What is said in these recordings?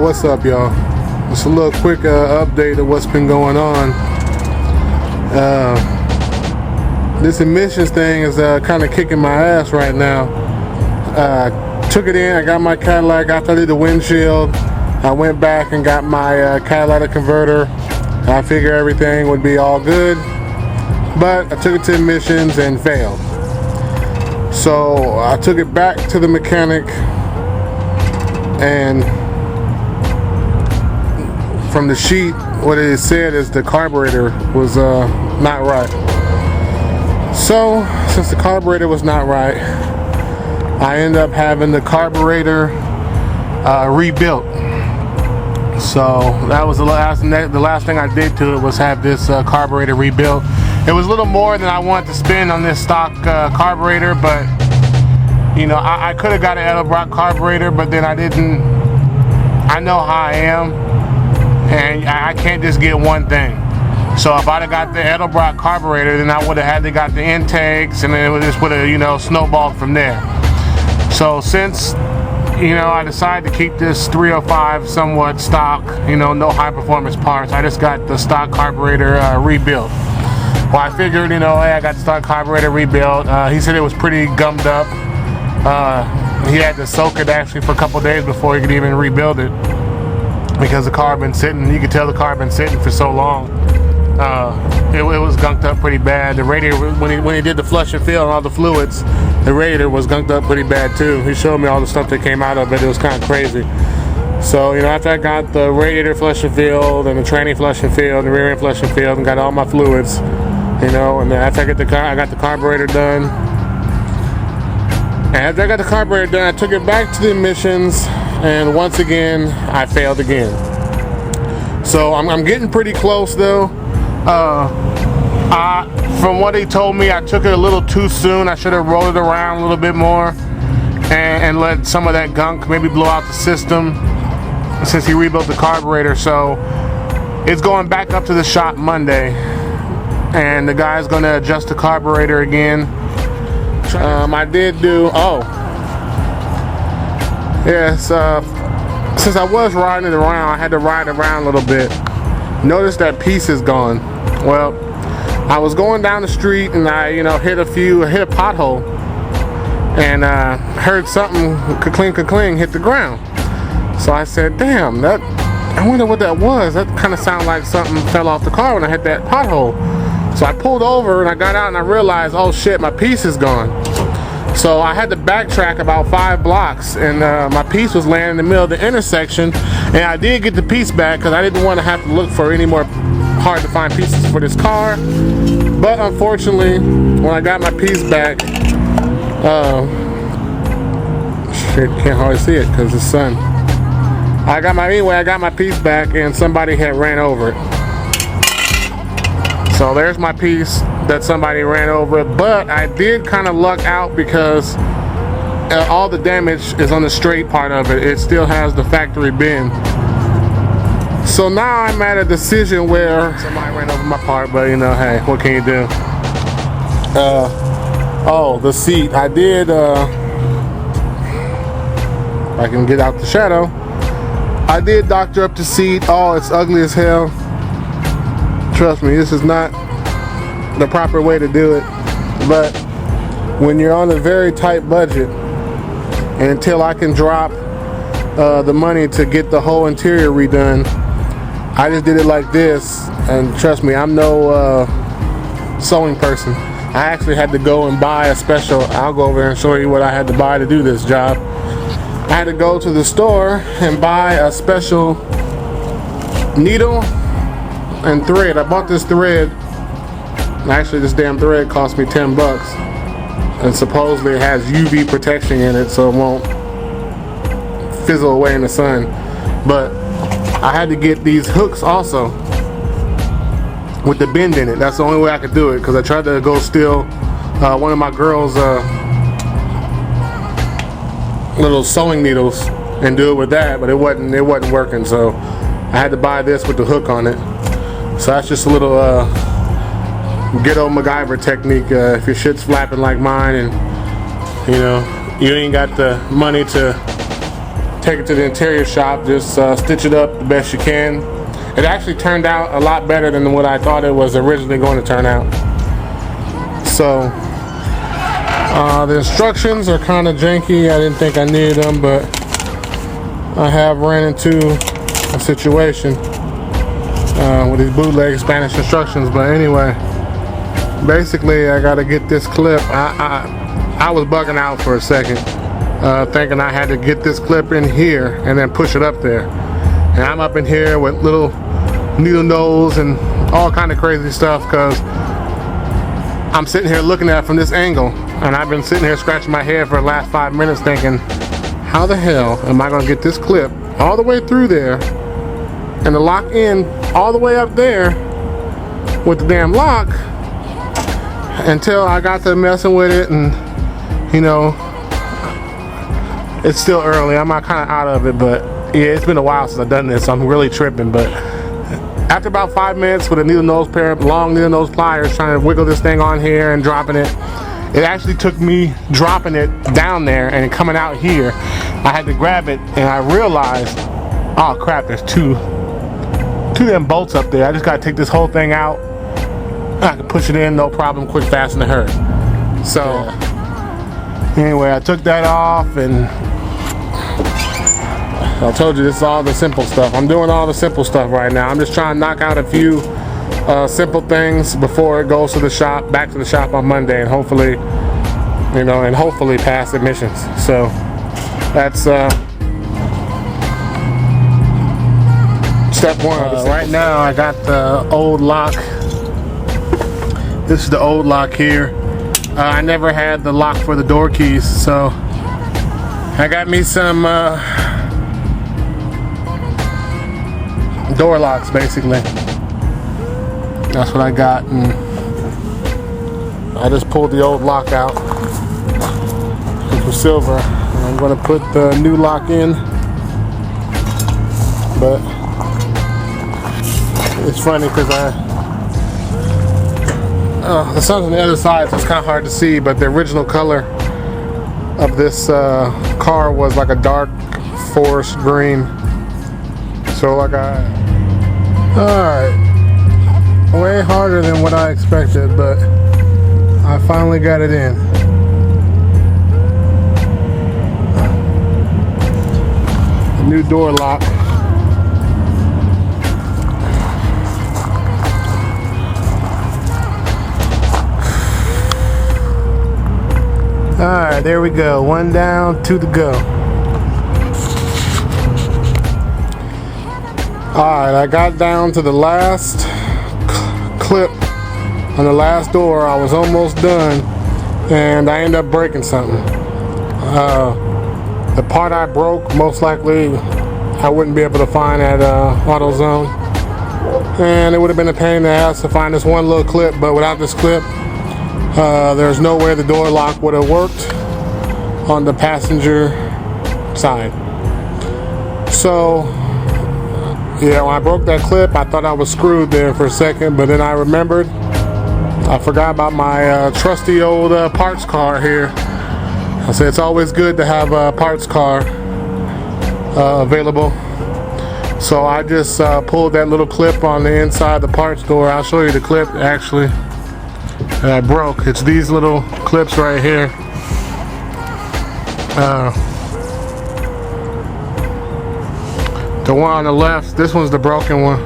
What's up, y'all? Just a little quick update of what's been going on. This emissions thing is kind of kicking my ass right now. Took it in, I got my Cadillac after I did the windshield. I went back and got my catalytic converter. I figured everything would be all good, but I took it to emissions and failed. So I took it back to the mechanic, and from the sheet, what it said is the carburetor was not right. So since the carburetor was not right, I ended up having the carburetor rebuilt. So that was the last thing I did to it, was have this carburetor rebuilt. It was a little more than I wanted to spend on this stock carburetor, but you know, I could have got an Edelbrock carburetor, but then I didn't. I know how I am, and I can't just get one thing. So if I'd have got the Edelbrock carburetor, then I would have had to got the intakes, and then it just would have, you know, snowballed from there. So since, you know, I decided to keep this 305 somewhat stock, you know, no high performance parts, I just got the stock carburetor rebuilt. Well, I figured, you know, hey, I got the stock carburetor rebuilt. He said it was pretty gummed up. He had to soak it actually for a couple days before he could even rebuild it, because the car had been sitting, you could tell the car had been sitting for so long. It was gunked up pretty bad. The radiator, when he did the flush and fill and all the fluids, the radiator was gunked up pretty bad too. He showed me all the stuff that came out of it. It was kind of crazy. So, you know, after I got the radiator flush and filled, and the tranny flush and filled, and the rear end flush and filled, and got all my fluids, you know, and then after I got the carburetor done. And after I got the carburetor done, I took it back to the emissions, and once again, I failed again. So I'm getting pretty close though. From what he told me, I took it a little too soon. I should have rolled it around a little bit more and let some of that gunk maybe blow out the system, since he rebuilt the carburetor. So it's going back up to the shop Monday, and the guy's going to adjust the carburetor again. I did do, yes, since I was riding it around, I had to ride around a little bit. Notice that piece is gone. Well, I was going down the street and I, you know, hit a pothole, and heard something ka-cling hit the ground. So I said, damn, I wonder what that was. That kind of sounded like something fell off the car when I hit that pothole. So I pulled over and I got out and I realized, oh shit, my piece is gone. So I had to backtrack about 5 blocks, and my piece was laying in the middle of the intersection, and I did get the piece back because I didn't want to have to look for any more hard to find pieces for this car. But unfortunately, when I got my piece back, shit, can't hardly see it because the sun. I got my piece back, and somebody had ran over it. So there's my piece that somebody ran over it, but I did kind of luck out because all the damage is on the straight part of it. It still has the factory bend. So now I'm at a decision where somebody ran over my part, but you know, hey, what can you do? Oh, the seat. I did, if I can get out the shadow, I did doctor up the seat. Oh, it's ugly as hell. Trust me, this is not the proper way to do it, but when you're on a very tight budget, and until I can drop the money to get the whole interior redone, I just did it like this. And trust me, I'm no sewing person. I actually had to go and buy a special, I'll go over there and show you what I had to buy to do this job. I had to go to the store and buy a special needle and thread. I bought this thread. Actually, this damn thread cost me 10 bucks, and supposedly it has UV protection in it so it won't fizzle away in the sun. But I had to get these hooks also with the bend in it. That's the only way I could do it, because I tried to go steal one of my girls' little sewing needles and do it with that, but it wasn't working. So I had to buy this with the hook on it. So that's just a little ghetto MacGyver technique. If your shit's flapping like mine, and you know you ain't got the money to take it to the interior shop, just stitch it up the best you can. It actually turned out a lot better than what I thought it was originally going to turn out. So the instructions are kind of janky. I didn't think I needed them, but I have ran into a situation with these bootleg Spanish instructions. But anyway, basically I got to get this clip. I was bugging out for a second, thinking I had to get this clip in here and then push it up there. And I'm up in here with little needle nose and all kind of crazy stuff, because I'm sitting here looking at it from this angle, and I've been sitting here scratching my head for the last 5 minutes thinking, how the hell am I going to get this clip all the way through there and the lock in all the way up there with the damn lock, until I got to messing with it. And you know, it's still early, I'm not kind of out of it, but yeah, it's been a while since I've done this, so I'm really tripping. But after about 5 minutes with a needle nose pair of long needle nose pliers trying to wiggle this thing on here and dropping it, it actually took me dropping it down there and coming out here. I had to grab it, and I realized, oh crap, there's two damn bolts up there. I just gotta take this whole thing out. I can push it in, no problem, quick, fast, and a hurry. So anyway, I took that off, and I told you this is all the simple stuff. I'm doing all the simple stuff right now. I'm just trying to knock out a few simple things before it goes to the shop, back to the shop on Monday, and hopefully, you know, and hopefully pass admissions. So that's step one. Right now I got the old lock. This is the old lock here. I never had the lock for the door keys, so I got me some door locks, basically. That's what I got, and I just pulled the old lock out from silver, and I'm going to put the new lock in. But it's funny because the sun's on the other side, so it's kind of hard to see, but the original color of this car was like a dark forest green. So like alright, way harder than what I expected, but I finally got it in. The new door lock. Alright, there we go. One down, two to go. Alright, I got down to the last clip on the last door. I was almost done, and I ended up breaking something. The part I broke, most likely I wouldn't be able to find at AutoZone, and it would have been a pain in the ass to find this one little clip. But without this clip, there's no way the door lock would have worked on the passenger side. So yeah, when I broke that clip, I thought I was screwed there for a second, but then I remembered I forgot about my trusty old parts car here. I said it's always good to have a parts car available. So I just pulled that little clip on the inside of the parts door. I'll show you the clip actually that I broke. It's these little clips right here. The one on the left, this one's the broken one.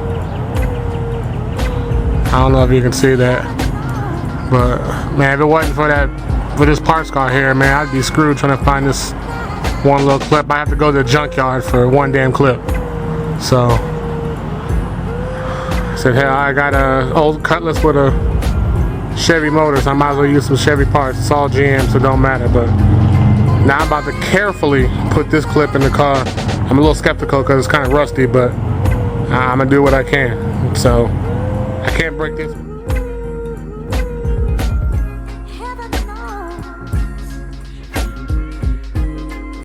I don't know if you can see that, but man, if it wasn't for this parts car here, man, I'd be screwed trying to find this one little clip. I have to go to the junkyard for one damn clip. So I said, hell, I got a old Cutlass with a Chevy motor, so I might as well use some Chevy parts. It's all GM, so it don't matter. But now I'm about to carefully put this clip in the car. I'm a little skeptical because it's kind of rusty, but I'm gonna do what I can. So I can't break this.